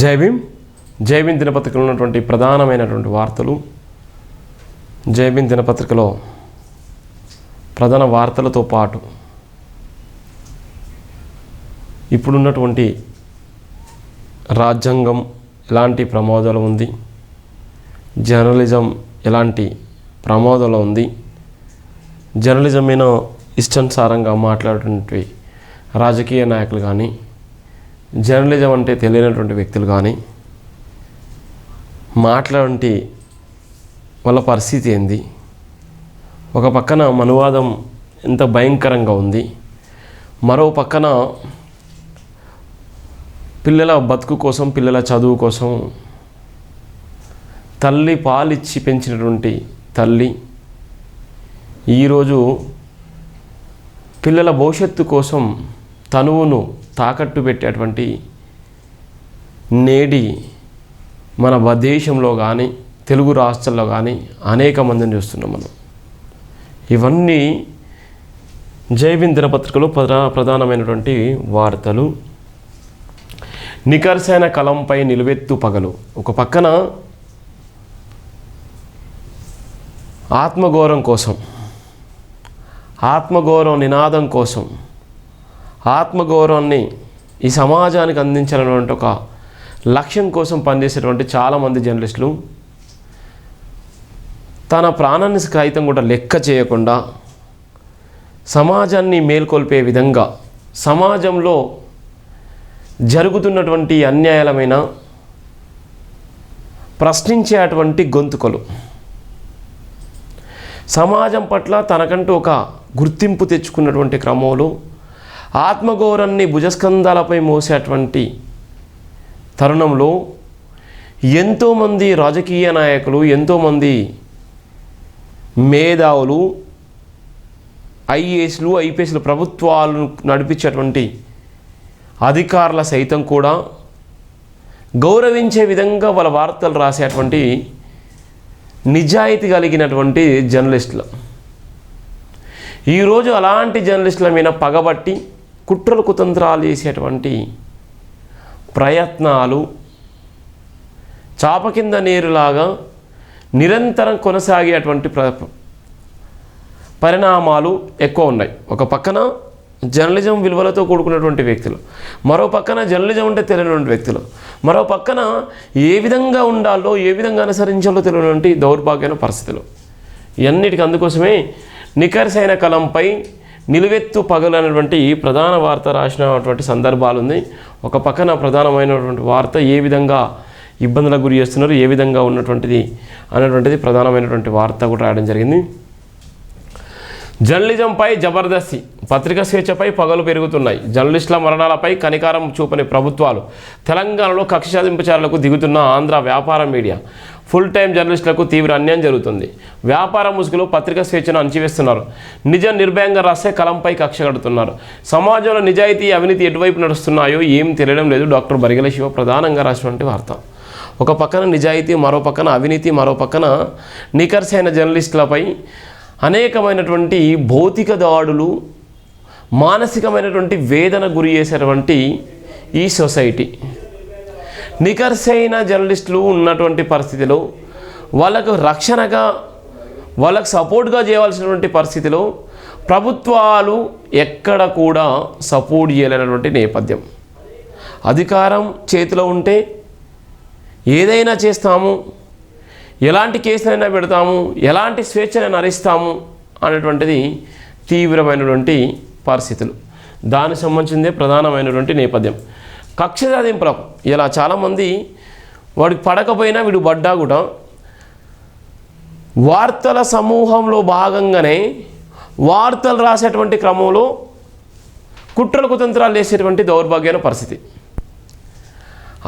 జై భీమ్ దినపత్రికలో ఉన్నటువంటి ప్రధానమైనటువంటి వార్తలు. జై భీమ్ దినపత్రికలో ప్రధాన వార్తలతో పాటు ఇప్పుడున్నటువంటి రాజ్యాంగం ఎలాంటి ప్రమాదాలు ఉంది, జర్నలిజం ఎలాంటి ప్రమాదాలు ఉంది, జర్నలిజం మీద ఇష్టానుసారంగా మాట్లాడేటువంటి రాజకీయ నాయకులు కానీ, జర్నలిజం అంటే తెలియనటువంటి వ్యక్తులు కానీ మాట్లాడే వాళ్ళ పరిస్థితి ఏంది, ఒక పక్కన మనువాదం ఎంత భయంకరంగా ఉంది, మరో పక్కన పిల్లల బతుకు కోసం, పిల్లల చదువు కోసం తల్లి పాలిచ్చి పెంచినటువంటి తల్లి ఈరోజు పిల్లల భవిష్యత్తు కోసం తనువును తాకట్టు పెట్టేటువంటి నేడి మన దేశంలో కానీ తెలుగు రాష్ట్రాల్లో కానీ అనేక మందిని చూస్తున్నాం మనం. ఇవన్నీ జై భీమ్ దినపత్రికలో ప్రధానమైనటువంటి వార్తలు. నికర్సైన కలంపై నిలువెత్తు పగలు. ఒక పక్కన ఆత్మగౌరవం కోసం, ఆత్మగౌరవం నినాదం కోసం, ఆత్మగౌరవాన్ని ఈ సమాజానికి అందించాలన్నటువంటి ఒక లక్ష్యం కోసం పనిచేసేటువంటి చాలామంది జర్నలిస్టులు తన ప్రాణాన్ని సైతం కూడా లెక్క చేయకుండా సమాజాన్ని మేల్కొల్పే విధంగా సమాజంలో జరుగుతున్నటువంటి అన్యాయాలమైన ప్రశ్నించేటువంటి గొంతుకలు, సమాజం పట్ల తనకంటూ ఒక గుర్తింపు తెచ్చుకున్నటువంటి క్రమంలో ఆత్మగౌరవాన్ని భుజస్కంధాలపై మోసేటువంటి తరుణంలో ఎంతోమంది రాజకీయ నాయకులు, ఎంతోమంది మేధావులు, ఐఏఎస్లు, ఐపీఎస్లు, ప్రభుత్వాలను నడిపించేటువంటి అధికారుల సైతం కూడా గౌరవించే విధంగా వాళ్ళ వార్తలు రాసేటువంటి నిజాయితీ కలిగినటువంటి జర్నలిస్టులు ఈరోజు అలాంటి జర్నలిస్టుల మీద పగబట్టి కుట్రలు కుతంత్రాలు చేసేటువంటి ప్రయత్నాలు చాప కింద నీరులాగా నిరంతరం కొనసాగేటువంటి పరిణామాలు ఎక్కువ ఉన్నాయి. ఒక పక్కన జర్నలిజం విలువలతో కూడుకున్నటువంటి వ్యక్తులు, మరో పక్కన జర్నలిజం అంటే తెలియనటువంటి వ్యక్తులు, మరో పక్కన ఏ విధంగా ఉండాలో, ఏ విధంగా అనుసరించాలో తెలియనటువంటి దౌర్భాగ్యమైన పరిస్థితులు. ఇవన్నిటికీ అందుకోసమే నికర్సైన కలంపై నిలువెత్తు పగలు అనేటువంటి ప్రధాన వార్త రాసినటువంటి సందర్భాలు ఉంది. ఒక పక్కన ప్రధానమైనటువంటి వార్త ఏ విధంగా ఇబ్బందులకు గురి చేస్తున్నారు, ఏ విధంగా ఉన్నటువంటిది అనేటువంటిది ప్రధానమైనటువంటి వార్త కూడా రాయడం జరిగింది. జర్నలిజంపై జబర్దస్తి. పత్రికా స్వేచ్ఛపై పగలు పెరుగుతున్నాయి. జర్నలిస్టుల మరణాలపై కనికారం చూపని ప్రభుత్వాలు. తెలంగాణలో కక్ష సాధింపుచారులకు దిగుతున్న ఆంధ్ర వ్యాపార మీడియా. ఫుల్ టైం జర్నలిస్టులకు తీవ్ర అన్యాయం జరుగుతుంది. వ్యాపార ముసుగులో పత్రికా స్వేచ్ఛను అణచివేస్తున్నారు. నిజం నిర్భయంగా రాసే కలంపై కక్ష కడుతున్నారు. సమాజంలో నిజాయితీ, అవినీతి ఎటువైపు నడుస్తున్నాయో ఏం తెలియడం లేదు. డాక్టర్ బరిగెల శివ ప్రధానంగా రాసినటువంటి వార్త. ఒక పక్కన నిజాయితీ, మరో పక్కన అవినీతి, మరో పక్కన నికర్సైన జర్నలిస్టులపై అనేకమైనటువంటి భౌతిక దాడులు, మానసికమైనటువంటి వేదన గురి చేసేటువంటి ఈ సొసైటీ. నికర్సైన జర్నలిస్టులు ఉన్నటువంటి పరిస్థితిలో వాళ్ళకు రక్షణగా, వాళ్ళకు సపోర్ట్గా చేయవలసినటువంటి పరిస్థితిలో ప్రభుత్వాలు ఎక్కడ కూడా సపోర్ట్ చేయలేనటువంటి నేపథ్యం. అధికారం చేతిలో ఉంటే ఏదైనా చేస్తాము, ఎలాంటి కేసులైనా పెడతాము, ఎలాంటి స్వేచ్ఛనైనా హరిస్తాము అనేటువంటిది తీవ్రమైనటువంటి పరిస్థితులు. దానికి సంబంధించిందే ప్రధానమైనటువంటి నేపథ్యం. కక్ష సాధింపులకు ఇలా చాలామంది వాడికి పడకపోయినా వీడు పడ్డా కూడా వార్తల సమూహంలో భాగంగానే వార్తలు రాసేటువంటి క్రమంలో కుట్రలు కుతంత్రాలు చేసేటువంటి దౌర్భాగ్యమైన పరిస్థితి.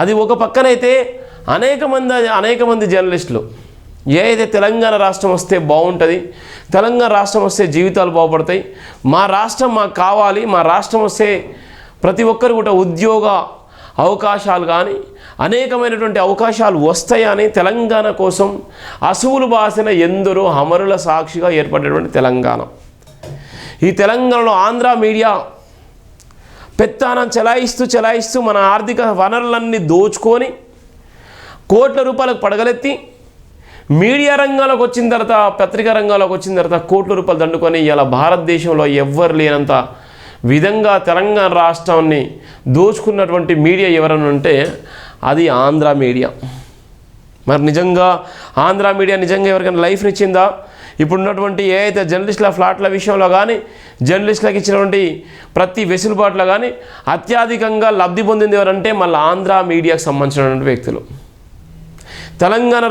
అది ఒక పక్కనైతే అనేక మంది జర్నలిస్టులు ఏదైతే తెలంగాణ రాష్ట్రం వస్తే బాగుంటుంది, తెలంగాణ రాష్ట్రం వస్తే జీవితాలు బాగుపడతాయి, మా రాష్ట్రం మాకు కావాలి, మా రాష్ట్రం వస్తే ప్రతి ఒక్కరు కూడా ఉద్యోగ అవకాశాలు కానీ అనేకమైనటువంటి అవకాశాలు వస్తాయని తెలంగాణ కోసం అసువులు బాసిన ఎందరో అమరుల సాక్షిగా ఏర్పడినటువంటి తెలంగాణ. ఈ తెలంగాణలో ఆంధ్ర మీడియా పెత్తానం చెలాయిస్తూ మన ఆర్థిక వనరులన్నీ దోచుకొని కోట్ల రూపాయలకు పడగలెత్తి మీడియా రంగంలోకి వచ్చిన తర్వాత, పత్రికా రంగంలోకి వచ్చిన తర్వాత కోట్ల రూపాయలు దండుకొని ఇలా భారతదేశంలో ఎవ్వరు లేనంత విధంగా తెలంగాణ రాష్ట్రాన్ని దోచుకున్నటువంటి మీడియా ఎవరైనా ఉంటే అది ఆంధ్ర మీడియా. మరి నిజంగా ఆంధ్ర మీడియా నిజంగా ఎవరికైనా లైఫ్ని ఇచ్చిందా? ఇప్పుడున్నటువంటి ఏదైతే జర్నలిస్టుల ఫ్లాట్ల విషయంలో కానీ, జర్నలిస్టులకు ఇచ్చినటువంటి ప్రతి వెసులుబాటులో కానీ అత్యధికంగా లబ్ధి పొందింది ఎవరంటే మళ్ళీ ఆంధ్ర మీడియాకు సంబంధించినటువంటి వ్యక్తులు. తెలంగాణ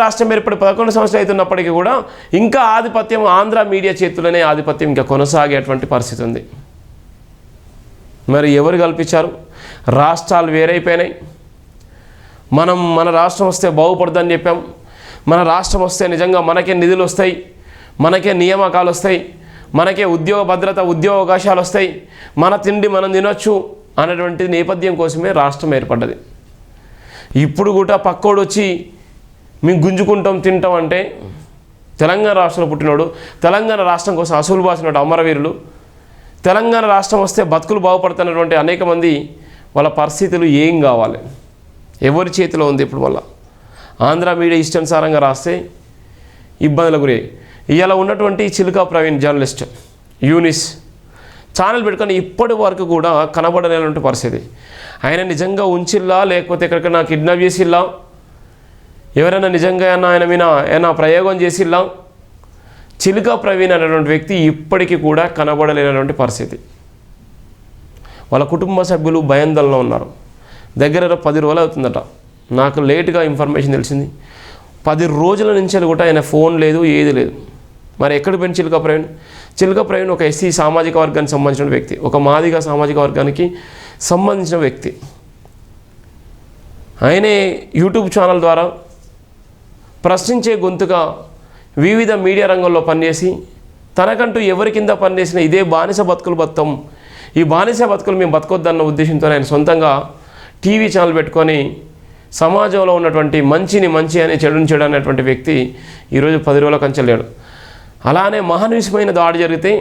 రాష్ట్రం ఏర్పడి 11 సంవత్సరాలు అవుతున్నప్పటికీ కూడా ఇంకా ఆధిపత్యం ఆంధ్ర మీడియా చేతుల్లోనే ఆధిపత్యం ఇంకా కొనసాగేటువంటి పరిస్థితి ఉంది. మరి ఎవరు కల్పించారు? రాష్ట్రాలు వేరైపోయినాయి. మన రాష్ట్రం వస్తే బాగుపడదని చెప్పాం. మన రాష్ట్రం వస్తే నిజంగా మనకే నిధులు వస్తాయి, మనకే నియామకాలు వస్తాయి, మనకే ఉద్యోగ భద్రత, ఉద్యోగ అవకాశాలు వస్తాయి, మన తిండి మనం తినొచ్చు అనేటువంటి నేపథ్యం కోసమే రాష్ట్రం ఏర్పడ్డది. ఇప్పుడు కూడా పక్కోడు వచ్చి మేము గుంజుకుంటాం తింటాం అంటే తెలంగాణ రాష్ట్రంలో పుట్టినోడు, తెలంగాణ రాష్ట్రం కోసం అసూలు బాసినట్టు అమరవీరులు, తెలంగాణ రాష్ట్రం వస్తే బతుకులు బాగుపడుతున్నటువంటి అనేక మంది వాళ్ళ పరిస్థితులు ఏం కావాలి? ఎవరి చేతిలో ఉంది? ఇప్పుడు మళ్ళీ ఆంధ్ర మీడియా ఇష్టానుసారంగా రాస్తే ఇబ్బందులకు గురయ్యాయి. ఇవాళ ఉన్నటువంటి చిలుకా ప్రవీణ్ జర్నలిస్ట్ యూనిస్ ఛానల్ పెట్టుకొని ఇప్పటి వరకు కూడా కనబడలేనటువంటి పరిస్థితి. ఆయన నిజంగా ఉంచిల్లా లేకపోతే ఎక్కడికైనా కిడ్నాప్ చేసిల్లా, ఎవరైనా నిజంగా ఆయన మీద ఏమైనా ప్రయోగం చేసిల్లా? చిలుకా ప్రవీణ్ అనేటువంటి వ్యక్తి ఇప్పటికీ కూడా కనబడలేనటువంటి పరిస్థితి. వాళ్ళ కుటుంబ సభ్యులు భయాందోళనలో ఉన్నారు. దగ్గర 10 రోజులు అవుతుందట. నాకు లేటుగా ఇన్ఫర్మేషన్ తెలిసింది. 10 రోజుల నుంచి కూడా ఆయన ఫోన్ లేదు, ఏది లేదు. మరి ఎక్కడ పోయిన చిలుకా ప్రవీణ్? చిలుకా ప్రవీణ్ ఒక ఎస్సీ సామాజిక వర్గానికి సంబంధించిన వ్యక్తి, ఒక మాదిగ సామాజిక వర్గానికి సంబంధించిన వ్యక్తి. ఆయనే యూట్యూబ్ ఛానల్ ద్వారా ప్రశ్నించే గొంతుగా వివిధ మీడియా రంగంలో పనిచేసి తనకంటూ ఎవరి కింద పనిచేసిన ఇదే బానిస బతుకులు బతాం, ఈ బానిస బతుకులు మేము బతకొద్దన్న ఉద్దేశంతో ఆయన సొంతంగా టీవీ ఛానల్ పెట్టుకొని సమాజంలో ఉన్నటువంటి మంచిని మంచి అని చెడుని చెడు అనేటువంటి వ్యక్తి ఈరోజు 10 రోజుల కంచెలేడు. అలానే మహాన్యూస్ పైన దాడి జరిగితే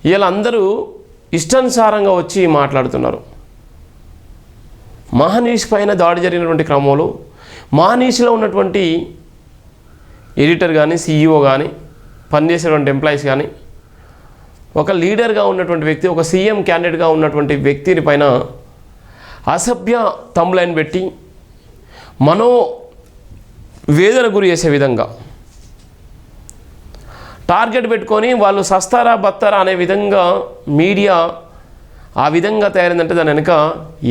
వీళ్ళందరూ ఇష్టానుసారంగా వచ్చి మాట్లాడుతున్నారు. మహాన్యూస్ పైన దాడి జరిగినటువంటి క్రమంలో మహాన్యూస్లో ఉన్నటువంటి ఎడిటర్ కానీ, CEO కానీ, పనిచేసేటువంటి ఎంప్లాయీస్ కానీ, ఒక లీడర్గా ఉన్నటువంటి వ్యక్తి, ఒక సీఎం క్యాండిడేట్గా ఉన్నటువంటి వ్యక్తిని పైన అసభ్య తమ్లైన్ పెట్టి వేదన గురి చేసే విధంగా టార్గెట్ పెట్టుకొని వాళ్ళు సస్తారా బత్తారా అనే విధంగా మీడియా ఆ విధంగా తయారైందంటే దాని వెనుక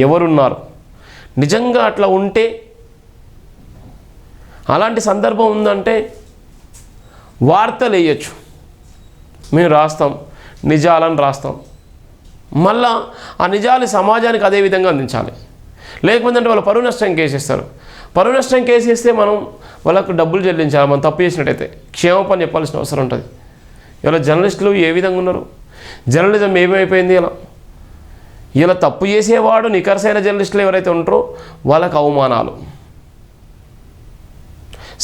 ఎవరున్నారు? నిజంగా అట్లా ఉంటే, అలాంటి సందర్భం ఉందంటే వార్తలు వేయచ్చు, మేము రాస్తాం, నిజాలను రాస్తాం, మళ్ళా ఆ నిజాలు సమాజానికి అదే విధంగా అందించాలి. లేకపోతే అంటే వాళ్ళు పరువు నష్టం కేసేస్తారు. పరువు నష్టం కేసేస్తే మనం వాళ్ళకు డబ్బులు చెల్లించాలి. మనం తప్పు చేసినట్టయితే క్షేమపని చెప్పాల్సిన అవసరం ఉంటుంది. ఇలా జర్నలిస్టులు ఏ విధంగా ఉన్నారు? జర్నలిజం ఏమైపోయింది? ఇలా తప్పు చేసేవాడు నికర్సైన జర్నలిస్టులు ఎవరైతే ఉంటారో వాళ్ళకు అవమానాలు.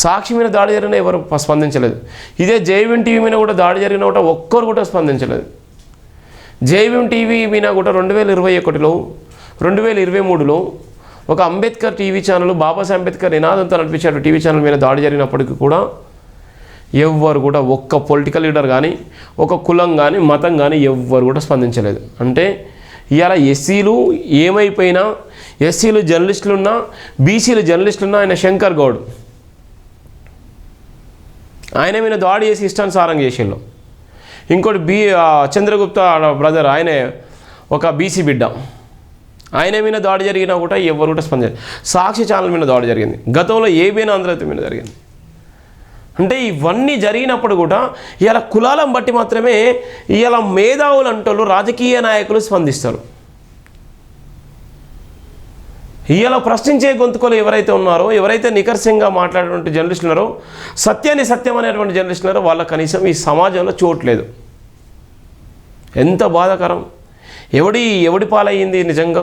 సాక్షి మీద దాడి జరిగిన ఎవరు స్పందించలేదు. ఇదే జైవీఎం టీవీ మీద కూడా దాడి జరిగిన కూడా ఒక్కరు కూడా స్పందించలేదు. జైవీఎం టీవీ మీద కూడా 2021లో 2023లో ఒక అంబేద్కర్ టీవీ ఛానల్, బాబాసాహెబ్ అంబేద్కర్ నినాదంతో నడిపించాడు టీవీ ఛానల్ మీద దాడి జరిగినప్పటికీ కూడా ఎవ్వరు కూడా ఒక్క పొలిటికల్ లీడర్ కానీ, ఒక కులం కానీ, మతం కానీ ఎవ్వరు కూడా స్పందించలేదు. అంటే ఇవాళ ఎస్సీలు ఏమైపోయినా, ఎస్సీలు జర్నలిస్టులున్నా, బీసీలు జర్నలిస్టులున్నా, ఆయన శంకర్ గౌడ్ ఆయన మీద దాడి చేసి ఇష్టానుసారంగా చేసేళ్ళు. ఇంకోటి చంద్రగుప్త బ్రదర్, ఆయనే ఒక బీసీ బిడ్డ, ఆయన మీద దాడి జరిగినా కూడా ఎవరు కూడా స్పందించారు. సాక్షి ఛానల్ మీద దాడి జరిగింది, గతంలో ఏబీఎన్ ఆంధ్రజ్యోతి మీద జరిగింది. అంటే ఇవన్నీ జరిగినప్పుడు కూడా ఇవాళ కులాలను బట్టి మాత్రమే ఇవాళ మేధావులు అంటోళ్ళు, రాజకీయ నాయకులు స్పందిస్తారు. ఇవాళ ప్రశ్నించే గొంతుకలు ఎవరైతే ఉన్నారో, ఎవరైతే నికర్షంగా మాట్లాడేటువంటి జర్నలిస్టులు ఉన్నారో, సత్యాన్ని సత్యం అనేటువంటి జర్నలిస్టులు ఉన్నారో వాళ్ళ కనీసం ఈ సమాజంలో చోట్లేదు. ఎంత బాధాకరం! ఎవడి పాలయ్యింది? నిజంగా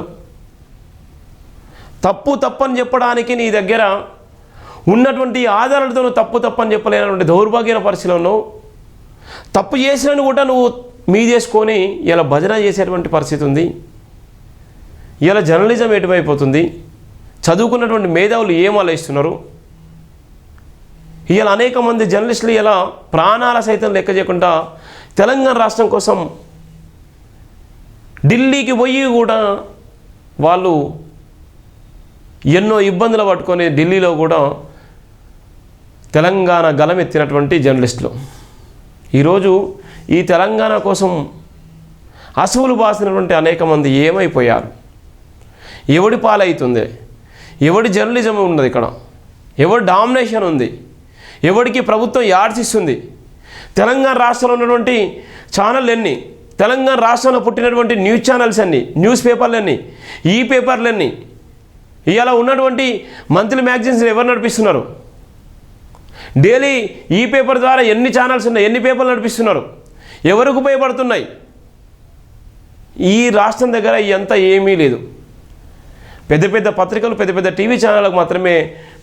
తప్పు తప్పని చెప్పడానికి నీ దగ్గర ఉన్నటువంటి ఆధారాలతో తప్పు తప్పని చెప్పలేనటువంటి దౌర్భాగ్యమైన పరిస్థితుల్లో తప్పు చేసినని కూడా నువ్వు చేసుకొని ఇలా భజన చేసేటువంటి పరిస్థితి ఉంది. ఇలా జర్నలిజం ఎటువైపోతుంది, చదువుకున్నటువంటి మేధావులు ఏం ఆలోచిస్తున్నారు. ఇలా అనేక మంది జర్నలిస్టులు ఇలా ప్రాణాల సైతం లెక్క చేయకుండా తెలంగాణ రాష్ట్రం కోసం ఢిల్లీకి పోయి కూడా వాళ్ళు ఎన్నో ఇబ్బందులు పట్టుకొని ఢిల్లీలో కూడా తెలంగాణ గలమెత్తినటువంటి జర్నలిస్టులు ఈరోజు ఈ తెలంగాణ కోసం అసువులు బాసినటువంటి అనేక మంది ఏమైపోయారు. ఎవడి పాలవుతుంది, ఎవడి జర్నలిజం ఉన్నది, ఇక్కడ ఎవడి డామినేషన్ ఉంది, ఎవడికి ప్రభుత్వం యాడ్సిస్తుంది. తెలంగాణ రాష్ట్రంలో ఉన్నటువంటి ఛానళ్ళు ఎన్ని, తెలంగాణ రాష్ట్రంలో పుట్టినటువంటి న్యూస్ ఛానల్స్ అన్ని, న్యూస్ పేపర్లన్నీ, ఈ పేపర్లన్నీ, ఇవాళ ఉన్నటువంటి మంత్లీ మ్యాగజైన్స్ ఎవరు నడిపిస్తున్నారు? డైలీ ఈ పేపర్ ద్వారా ఎన్ని ఛానల్స్ ఉన్నాయి, ఎన్ని పేపర్లు నడిపిస్తున్నారు, ఎవరికి ఉపయోగపడుతున్నాయి? ఈ రాష్ట్రం దగ్గర ఇదంతా ఏమీ లేదు. పెద్ద పెద్ద పత్రికలు, పెద్ద పెద్ద టీవీ ఛానళ్ళకు మాత్రమే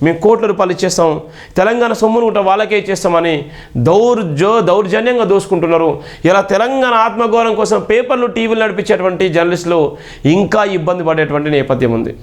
మేము కోట్ల రూపాయలు ఇచ్చేస్తాం, తెలంగాణ సొమ్మును కూడా వాళ్ళకే ఇచ్చేస్తామని దౌర్జన్యంగా దోసుకుంటున్నారు. ఇలా తెలంగాణ ఆత్మగౌరవం కోసం పేపర్లు, టీవీలు నడిపించేటువంటి జర్నలిస్టులు ఇంకా ఇబ్బంది పడేటువంటి నేపథ్యం ఉంది.